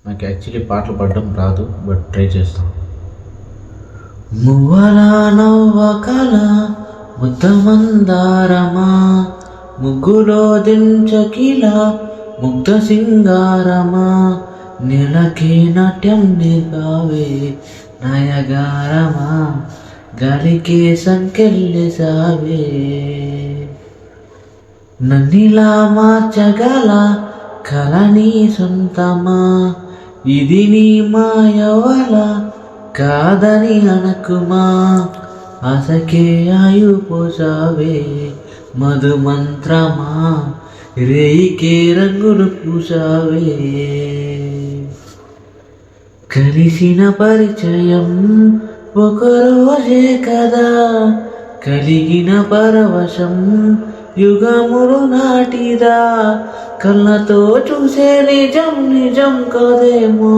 నాకు యాక్చువల్లీ పాటలు పాడడం రాదు, బట్ ట్రై చేస్తాం. మువ్వల నవ్వకల ముద్దమందారమా, ముగ్గులో దించకిల ముగ్ధ సింగారమా, నెలకి నాట్యం నిగావే నయగారమా, గాలికి సంకెళ్ళిసావే. నన్నిలా మార్చగల కల నీ సొంతమా, ఇది నీ మాయవల కాదని అనకుమా, ఆశకే ఆయు పోసావే మధుమంత్రమా, రేయికే రంగులు పూసావే. కలిసిన పరిచయం ఒకరోజే కదా, కలిగిన పరవశం యుగములు నాటిదా, కళ్ళతో చూసే నిజం నిజం కదేమో.